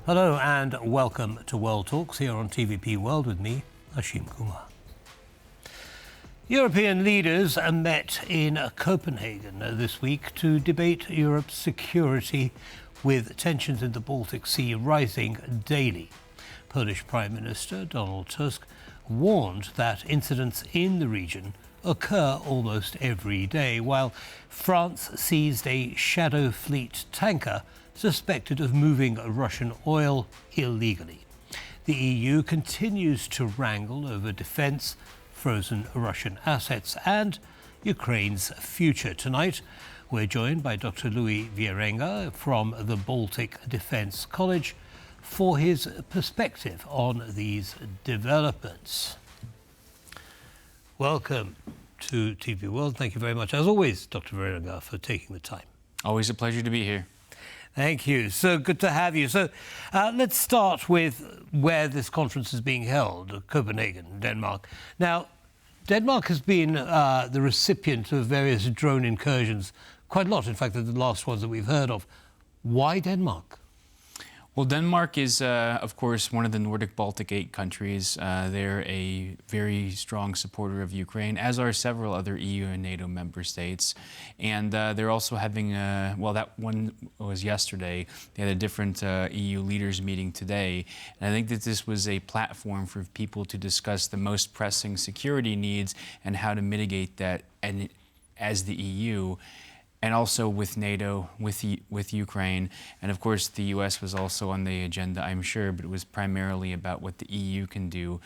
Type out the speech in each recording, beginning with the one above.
Hello and welcome to World Talks here on TVP World with me, Ashim Kumar. European leaders met in Copenhagen this week to debate Europe's security, with tensions in the Baltic Sea rising daily. Polish Prime Minister Donald Tusk warned that incidents in the region occur almost every day, while France seized a shadow fleet tanker suspected of moving Russian oil illegally. The EU continues to wrangle over defence, frozen Russian assets and Ukraine's future. Tonight, we're joined by Dr. Louis Wierenga from the Baltic Defence College for his perspective on these developments. Welcome to TV World. Thank you very much, as always, Dr. Wierenga, for taking the time. Always a pleasure to be here. Thank you. So good to have you. So let's start with where this conference is being held, Copenhagen, Denmark. Now, Denmark has been the recipient of various drone incursions, quite a lot, in fact, the last ones that we've heard of. Why Denmark? Well, Denmark is, of course, one of the Nordic Baltic 8 countries. They're a very strong supporter of Ukraine, as are several other EU and NATO member states. And they're also having, well, that one was yesterday. They had a different EU leaders meeting today. And I think that this was a platform for people to discuss the most pressing security needs and how to mitigate that and as the EU. And also with NATO, with Ukraine. And of course, the US was also on the agenda, I'm sure, but it was primarily about what the EU can do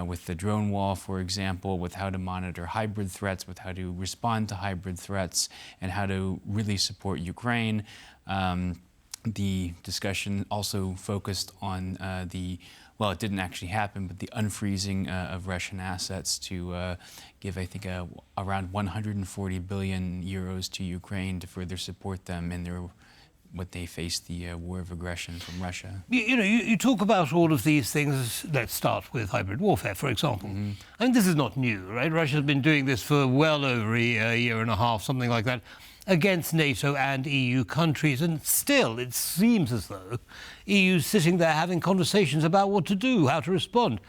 with the drone wall, for example, with how to monitor hybrid threats, with how to respond to hybrid threats, and how to really support Ukraine. The discussion also focused on well, it didn't actually happen, but the unfreezing of Russian assets to give, I think, around 140 billion euros to Ukraine to further support them in what they face the war of aggression from Russia. You talk about all of these things. Let's start with hybrid warfare, for example. Mm-hmm. I mean, this is not new, right? Russia's been doing this for well over a year and a half, something like that, against NATO and EU countries, and still it seems as though EU's sitting there having conversations about what to do, how to respond.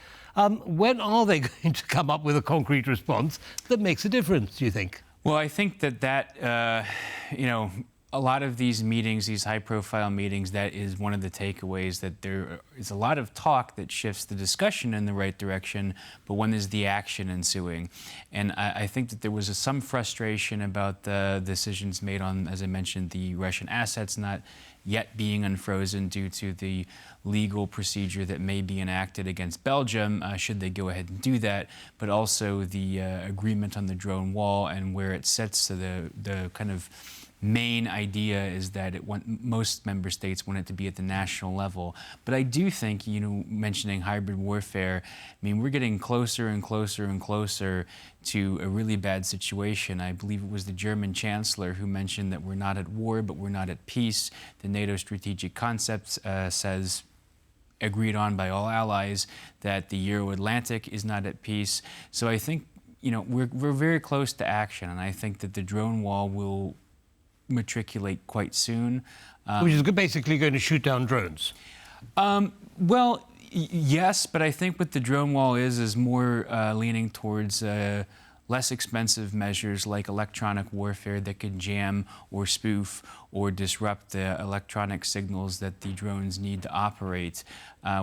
When are they going to come up with a concrete response that makes a difference, do you think? Well, I think that a lot of these meetings, these high-profile meetings, that is one of the takeaways, that there is a lot of talk that shifts the discussion in the right direction, but when is the action ensuing? And I think that there was some frustration about the decisions made on, as I mentioned, the Russian assets not yet being unfrozen due to the legal procedure that may be enacted against Belgium, should they go ahead and do that, but also the agreement on the drone wall and where it sits. So the kind of main idea is that most member states want it to be at the national level. But I do think, mentioning hybrid warfare, I mean, we're getting closer and closer and closer to a really bad situation. I believe it was the German Chancellor who mentioned that we're not at war, but we're not at peace. The NATO strategic concept says, agreed on by all allies, that the Euro-Atlantic is not at peace. So I think, we're very close to action, and I think that the drone wall will matriculate quite soon. Which is basically going to shoot down drones? Well, yes, but I think what the drone wall is more leaning towards less expensive measures like electronic warfare that could jam or spoof or disrupt the electronic signals that the drones need to operate,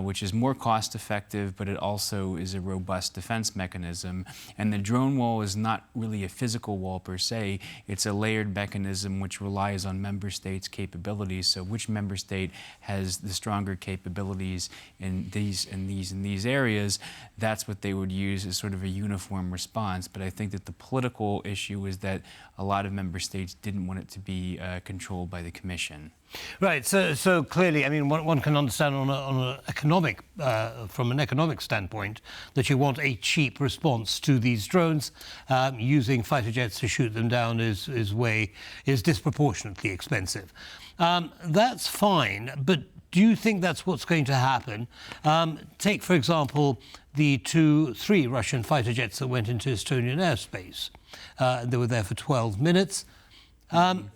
which is more cost effective, but it also is a robust defense mechanism. And the drone wall is not really a physical wall per se, it's a layered mechanism which relies on member states' capabilities. So which member state has the stronger capabilities in these areas, that's what they would use as sort of a uniform response. But I think that the political issue is that a lot of member states didn't want it to be controlled by the Commission. Right. So clearly, I mean, one can understand on an economic, from an economic standpoint, that you want a cheap response to these drones. Using fighter jets to shoot them down is disproportionately expensive. That's fine, but do you think that's what's going to happen? Take, for example, the 3 Russian fighter jets that went into Estonian airspace. They were there for 12 minutes. Do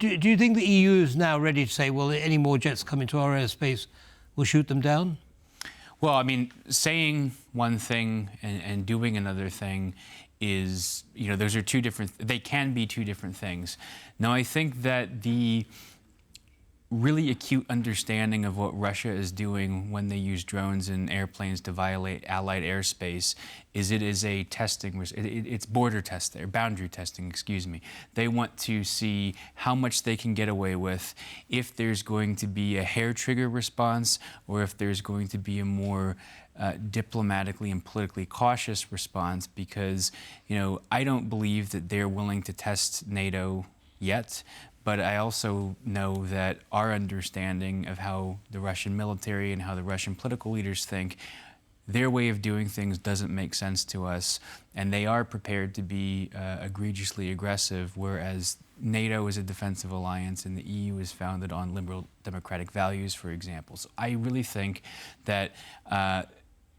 you think the EU is now ready to say, well, any more jets come into our airspace, will shoot them down? Well, I mean, saying one thing and doing another thing is, those are they can be two different things. Now, I think that the really acute understanding of what Russia is doing when they use drones and airplanes to violate Allied airspace is it is a testing, it's border testing, or boundary testing, excuse me. They want to see how much they can get away with, if there's going to be a hair trigger response, or if there's going to be a more diplomatically and politically cautious response, because, I don't believe that they're willing to test NATO yet. But I also know that our understanding of how the Russian military and how the Russian political leaders think, their way of doing things doesn't make sense to us, and they are prepared to be egregiously aggressive, whereas NATO is a defensive alliance and the EU is founded on liberal democratic values, for example. So I really think that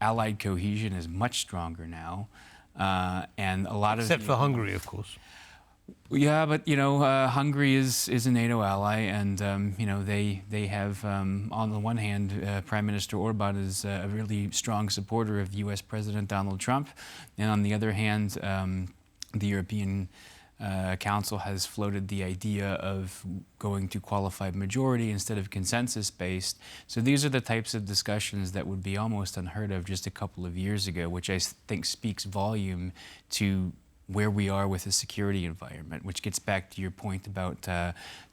Allied cohesion is much stronger now, and a lot Except for Hungary, of course. Yeah, but Hungary is a NATO ally, and they have on the one hand, Prime Minister Orban is a really strong supporter of U.S. President Donald Trump, and on the other hand, the European Council has floated the idea of going to qualified majority instead of consensus-based. So these are the types of discussions that would be almost unheard of just a couple of years ago, which I think speaks volume to where we are with the security environment, which gets back to your point about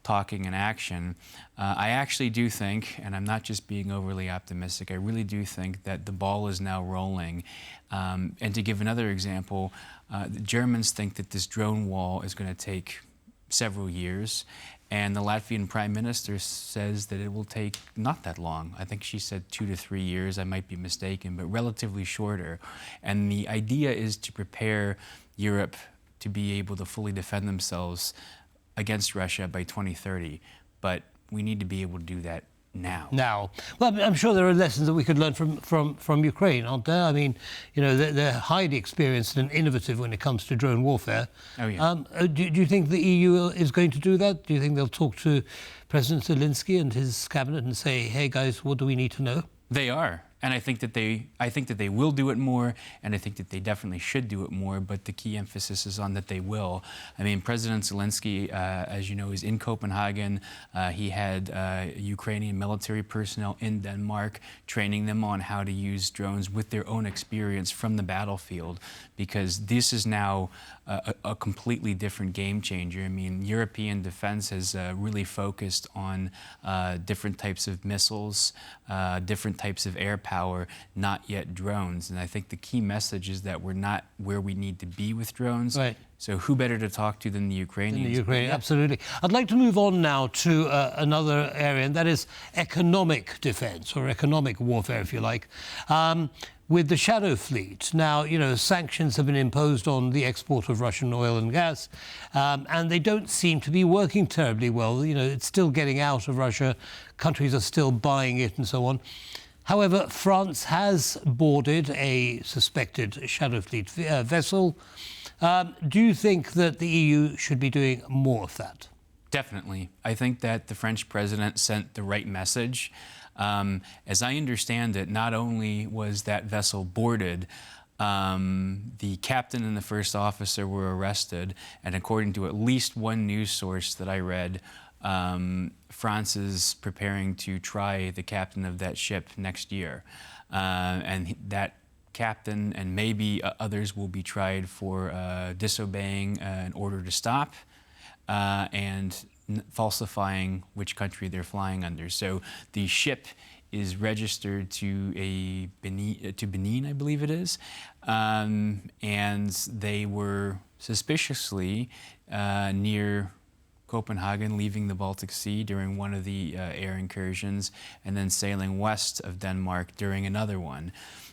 talking and action. I actually do think, and I'm not just being overly optimistic, I really do think that the ball is now rolling. And to give another example, the Germans think that this drone wall is going to take several years, and the Latvian Prime Minister says that it will take not that long. I think she said 2 to 3 years, I might be mistaken, but relatively shorter. And the idea is to prepare Europe to be able to fully defend themselves against Russia by 2030. But we need to be able to do that now. Well, I'm sure there are lessons that we could learn from Ukraine, aren't there? I mean, they're highly experienced and innovative when it comes to drone warfare. Oh, yeah. Do you think the EU is going to do that? Do you think they'll talk to President Zelensky and his cabinet and say, hey, guys, what do we need to know? They are. And I think that they will do it more, and I think that they definitely should do it more, but the key emphasis is on that they will. I mean, President Zelensky, as you know, is in Copenhagen. He had Ukrainian military personnel in Denmark, training them on how to use drones with their own experience from the battlefield, because this is now a completely different game changer. I mean, European defense has really focused on different types of missiles, different types of air power, not yet drones. And I think the key message is that we're not where we need to be with drones. Right. So who better to talk to than the Ukrainians? Absolutely. I'd like to move on now to another area, and that is economic defense, or economic warfare, if you like, with the shadow fleet. Now, sanctions have been imposed on the export of Russian oil and gas, and they don't seem to be working terribly well. It's still getting out of Russia. Countries are still buying it and so on. However, France has boarded a suspected shadow fleet vessel. Do you think that the EU should be doing more of that? Definitely. I think that the French president sent the right message. As I understand it, not only was that vessel boarded, the captain and the first officer were arrested, and according to at least one news source that I read, France is preparing to try the captain of that ship next year. And that captain and maybe others will be tried for disobeying an order to stop and falsifying which country they're flying under. So the ship is registered to Benin, I believe it is, and they were suspiciously near Copenhagen, leaving the Baltic Sea during one of the air incursions, and then sailing west of Denmark during another one.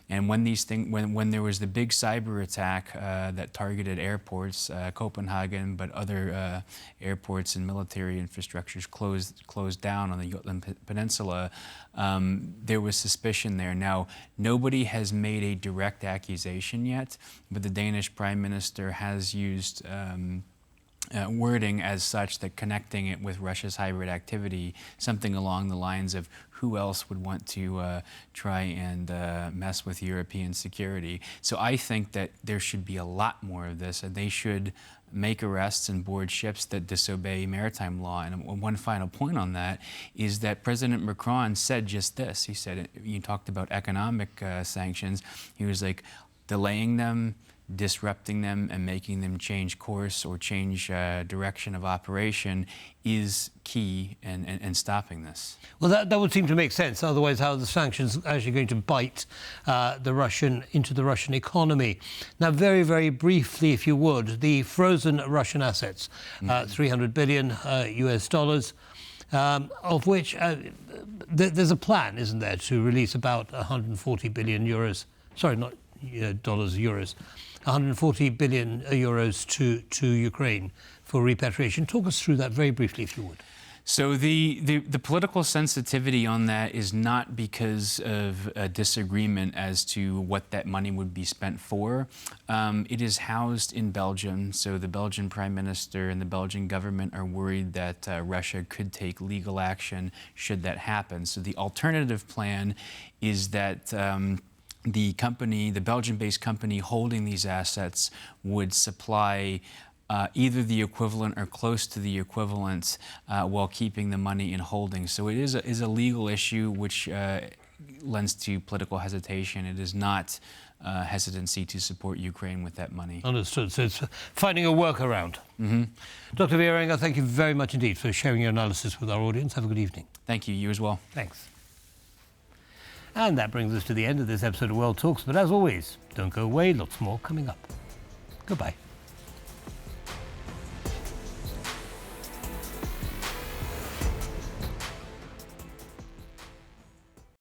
And when when there was the big cyber attack that targeted airports, Copenhagen, but other airports and military infrastructures closed down on the Jutland Peninsula, there was suspicion there. Now, nobody has made a direct accusation yet, but the Danish Prime Minister has used wording as such that connecting it with Russia's hybrid activity, something along the lines of who else would want to try and mess with European security. So I think that there should be a lot more of this, and they should make arrests and board ships that disobey maritime law. And one final point on that is that President Macron said just this. He said, you talked about economic sanctions. He was like, delaying them, disrupting them, and making them change course or change direction of operation is key in stopping this. Well, that would seem to make sense. Otherwise, how are the sanctions actually going to bite into the Russian economy? Now, very, very briefly, if you would, the frozen Russian assets, 300 billion US dollars, of which there's a plan, isn't there, to release about 140 billion euros. Sorry, not dollars, euros. 140 billion euros to Ukraine for repatriation. Talk us through that very briefly, if you would. So the political sensitivity on that is not because of a disagreement as to what that money would be spent for. It is housed in Belgium, so the Belgian Prime Minister and the Belgian government are worried that Russia could take legal action should that happen. So the alternative plan is that the Belgian-based company holding these assets would supply either the equivalent or close to the equivalent while keeping the money in holding. So it is a legal issue which lends to political hesitation. It is not hesitancy to support Ukraine with that money. Understood. So it's finding a workaround. Dr. Wierenga, thank you very much indeed for sharing your analysis with our audience. Have a good evening. Thank you. You as well. Thanks. And that brings us to the end of this episode of World Talks. But as always, don't go away. Lots more coming up. Goodbye.